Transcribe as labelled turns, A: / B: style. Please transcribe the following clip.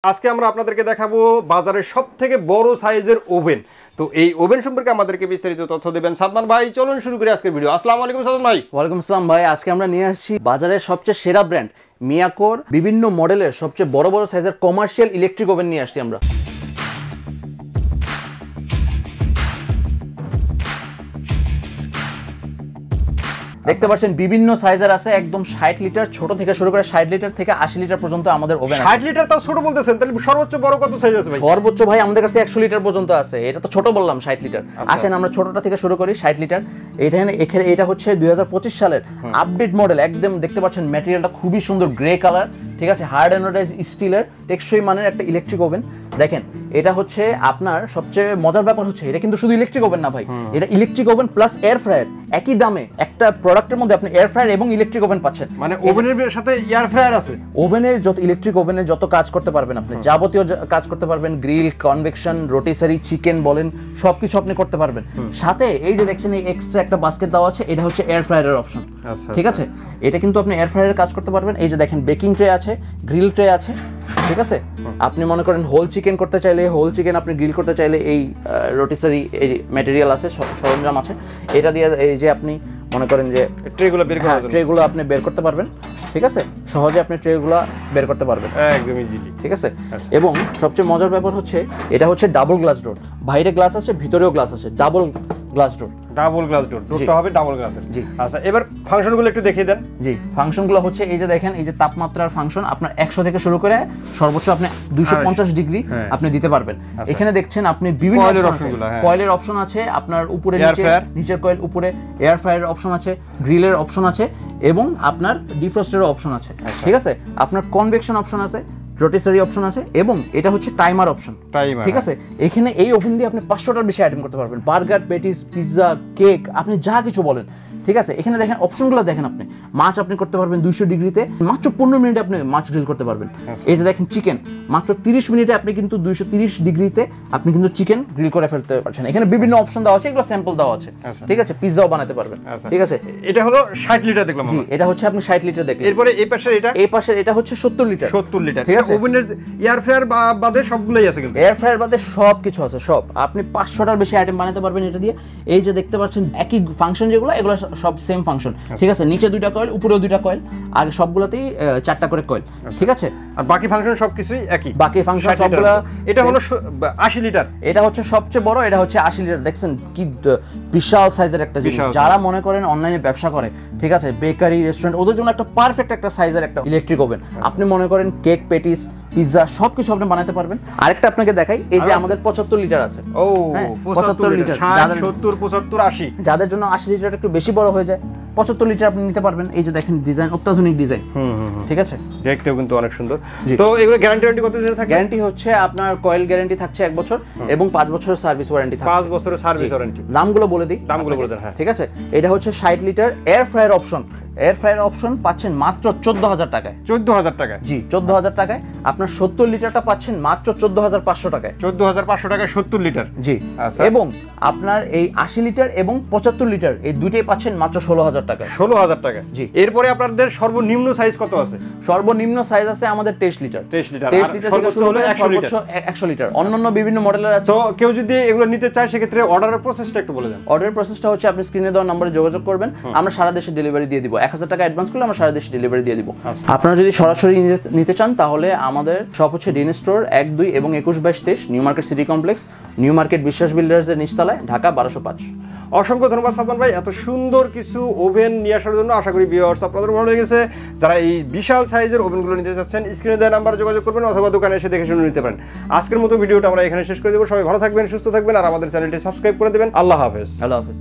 A: আজকে আমরা আপনাদেরকে দেখাবো বাজারের সবথেকে বড় সাইজের ওভেন। তো এই ওভেন সম্পর্কে আমাদেরকে বিস্তারিত তথ্য দেবেন সাদমান ভাই। চলুন শুরু করি আজকের ভিডিও। আসসালামু আলাইকুম সাদমান ভাই।
B: ওয়ালাইকুম আসসালাম ভাই। আজকে আমরা নিয়ে আসছি বাজারের সবচেয়ে সেরা ব্র্যান্ড মিয়াকোর বিভিন্ন মডেলের সবচেয়ে বড় বড় সাইজের কমার্শিয়াল ইলেকট্রিক ওভেন নিয়ে আসছি আমরা। দেখতে পাচ্ছেন বিভিন্ন সাইজের আছে, একদম 60 লিটার ছোট থেকে শুরু করে 60 লিটার থেকে 80 লিটার পর্যন্ত আমাদের ওভেন আছে।
A: 60 লিটার তো ছোট বলতেছেন, তাহলে সর্বোচ্চ বড় কত সাইজ আছে ভাই?
B: সর্বোচ্চ ভাই আমাদের কাছে 100 লিটার পর্যন্ত আছে। এটা তো ছোট বললাম 60 লিটার। আসেন আমরা ছোটটা থেকে শুরু করি 60 লিটার। এটা হচ্ছে 2025 সালের আপডেট মডেল। একদম দেখতে পাচ্ছেন ম্যাটেরিয়ালটা খুবই সুন্দর, গ্রে কালার, ঠিক আছে, হার্ড অ্যানোডাইজ স্টিলের টেকসই মানের একটা ইলেকট্রিক ওভেন। দেখেন এটা হচ্ছে আপনার সবচেয়ে মজার ব্যাপার হচ্ছে এটা কিন্তু শুধু ইলেকট্রিক ওভেন না ভাই, এটা electric oven plus air fryer. একই দামে একটা প্রোডাক্টের মধ্যে আপনি এয়ার ফ্রায়ার এবং ইলেকট্রিক ওভেন পাচ্ছেন।
A: মানে ওভেনের সাথে এয়ার ফ্রায়ার আছে।
B: ওভেনের যত ইলেকট্রিক ওভেনের যত কাজ করতে পারবেন আপনি, যাবতীয় কাজ করতে পারবেন, গ্রিল, কনভেকশন, রোটিসারি, চিকেন বলেন, সবকিছু আপনি করতে পারবেন। সাথে এই যে দেখছেন এই এক্সট্রা একটা বাস্কেট দেওয়া আছে, এটা হচ্ছে এয়ার ফ্রায়ারের অপশন। ঠিক আছে, এটা কিন্তু আপনি এয়ার ফ্রায়ারের কাজ করতে পারবেন। এই যে দেখেন বেকিং ট্রে আছে, গ্রিল ট্রে আছে, ঠিক আছে। আপনি মনে করেন হোল চিকেন করতে চাইলে, হোল চিকেন আপনি গ্রিল করতে চাইলে এই রোটিসারি এই ম্যাটেরিয়াল আছে, সরঞ্জাম আছে। এটা দিয়ে এই যে আপনি মনে করেন যে ট্রেগুলো আপনি বের করতে পারবেন, ঠিক আছে, সহজে আপনি ট্রেগুলো বের করতে পারবেন
A: একদম ইজিলি,
B: ঠিক আছে। এবং সবচেয়ে মজার ব্যাপার হচ্ছে এটা হচ্ছে ডাবল গ্লাস ডোর। বাইরে গ্লাস আছে, ভিতরেও গ্লাস আছে, double glass door.
A: Double glass door, ডোরটা হবে ডাবল গ্লাসের। জি আচ্ছা, এবার ফাংশনগুলো একটু দেখিয়ে দেন।
B: জি, ফাংশনগুলো হচ্ছে এই যে দেখেন, এই যে তাপমাত্রার ফাংশন আপনার 100 থেকে শুরু করে সর্বোচ্চ আপনি 250 ডিগ্রি আপনি দিতে পারবেন। এখানে দেখছেন আপনি বিভিন্ন কয়েলের অপশন আছে, আপনার উপরে নিচের কয়েল, উপরে এয়ার ফ্রায়ারের অপশন আছে, গ্রিলের অপশন আছে এবং আপনার ডিফ্রস্টেরও অপশন আছে, ঠিক আছে। আপনার কনভেকশন অপশন আছে, রোটিসারি অপশন আছে এবং এটা হচ্ছে টাইমার অপশন, ঠিক আছে। এখানে এই ওভেন দিয়ে আপনি 500টার বেশি আইটেম করতে পারবেন, বার্গার, পেটিস, পিৎজা, কেক, আপনি যা কিছু বলেন, ঠিক আছে। এখানে দেখেন অপশনগুলো দেখেন, আপনি মাছ আপনি করতে পারবেন 200 ডিগ্রিতে, মাত্র 15 মিনিটে আপনি মাছ গ্রিল করতে পারবেন। এই যে দেখেন চিকেন, মাত্র 30 মিনিটে আপনি কিন্তু 230 ডিগ্রিতে আপনি কিন্তু চিকেন গ্রিল করে ফেলতে পারছেন। এখানে বিভিন্ন অপশন দেওয়া আছে, এগুলো স্যাম্পল দেওয়া আছে, ঠিক আছে। পিৎজাও বানাতে পারবেন, ঠিক আছে।
A: এটা হলো 60 লিটার দেখলাম।
B: জি, এটা হচ্ছে আপনি 60 লিটার দেখলেন।
A: এরপরে এই পাশে এটা
B: হচ্ছে 70 লিটার।
A: 70 লিটার, ঠিক আছে। ওভেনের এয়ার ফ্রায়ার বাদে সবগুলাই আছে, কিন্তু
B: এয়ার ফ্রায়ার বাদে সব কিছু আছে, সব আপনি 500টার বেশি আইটেম বানাতে পারবেন এটা দিয়ে। এই যে দেখতে পাচ্ছেন একই ফাংশন, যেগুলো এগুলো সব সেম ফাংশন, ঠিক আছে। নিচে 2টা কয়েল, উপরেও 2টা কয়েল, আগে সবগুলোতেই 4টা করে কয়েল, ঠিক আছে।
A: আর বাকি ফাংশন সবকিছুই একই,
B: বাকি ফাংশন সবগুলো।
A: এটা হলো 80 লিটার,
B: এটা হচ্ছে সবচেয়ে বড়, এটা হচ্ছে 80 লিটার। দেখছেন কি বিশাল সাইজের একটা জিনিস। যারা মনে করেন অনলাইনে ব্যবসা করে, ঠিক আছে, বেকারি, রেস্টুরেন্ট, ওদের জন্য একটা পারফেক্ট একটা সাইজের একটা ইলেকট্রিক ওভেন। আপনি মনে করেন কেক, পেটিস, পিৎজা সবকিছু আপনি বানাতে পারবেন। আরেকটা আপনাকে দেখাই, এই যে আমাদের 75 লিটার আছে।
A: ও 75 লিটার, 60, 70, 75, 80,
B: যাদের জন্য 80 লিটার একটু বেশি বড় হয়ে যায়, 75 লিটার আপনি নিতে পারবেন। এই যে দেখেন ডিজাইন, অত্যাধুনিক ডিজাইন, ঠিক আছে,
A: দেখতেও কিন্তু অনেক সুন্দর। তো এগুলো গ্যারান্টি কত দিনের থাকে?
B: গ্যারান্টি হচ্ছে আপনার কয়েল গ্যারান্টি থাকছে 1 বছর এবং 5 বছরের সার্ভিস ওয়ারেন্টি থাকছে।
A: 5 বছরের সার্ভিস ওয়ারেন্টি।
B: দামগুলো বলে দিই,
A: হ্যাঁ,
B: ঠিক আছে। এটা হচ্ছে 60 litre air fryer option. Air fryer option পাচ্ছেন মাত্র 14,000 টাকায়।
A: 14,000 টাকায়?
B: জি, 14,000 টাকায়। আপনার 70 লিটারটা পাচ্ছেন মাত্র 14,500 টাকায়।
A: 14,500 টাকায় 70 লিটার,
B: জি। এবং আপনার এই 80 লিটার এবং 75 লিটার এই দুইটাই পাচ্ছেন মাত্র 16,000 টাকায়।
A: 16,000 টাকা,
B: জি।
A: এরপরে আপনাদের সর্বনিম্ন সাইজ কত আছে?
B: সর্বনিম্ন সাইজ আছে আমাদের 23 লিটার।
A: 23 লিটার
B: থেকে শুরু করে সর্বোচ্চ 100 লিটার। অন্যান্য বিভিন্ন মডেলের আছে।
A: তো কেউ যদি এগুলো নিতে চায়, সেক্ষেত্রে অর্ডারের প্রসেসটা একটু বলে দেন।
B: অর্ডারের প্রসেসটা হচ্ছে আপনি স্ক্রিনে দেওয়া নম্বরে যোগাযোগ করবেন, আমরা সারা দেশে ডেলিভারি দিয়ে দিব। 1000 টাকা অ্যাডভান্স করলে আমরা সারা দেশে ডেলিভারি দিয়ে দিব। আপনারা যদি সরাসরি নিতে চান, তাহলে আমাদের শপ হচ্ছে ডিন স্টোর 1, 2 এবং 21-22-23 new market city complex, new market বিশ্বাস বিল্ডার্সের নিচতলায়, ঢাকা 1205।
A: অসংখ্য ধন্যবাদ সাদমান ভাই এত সুন্দর কিছু ওভেন নিয়ে আসার জন্য। আশা করি ভিউয়ার্স আপনাদের ভালো লেগেছে। যারা এই বিশাল সাইজের ওভেনগুলো নিতে চাচ্ছেন, স্ক্রিনে দেওয়া নাম্বারে যোগাযোগ করবেন অথবা দোকানে এসে দেখে শুনে নিতে পারেন। আজকের মতো ভিডিওটা আমরা এখানে শেষ করে দেবো। সবাই ভালো থাকবেন, সুস্থ থাকবেন আর আমাদের চ্যানেলটি সাবস্ক্রাইব করে দেবেন। আল্লাহ হাফেজ।
B: আল্লাহ হাফেজ।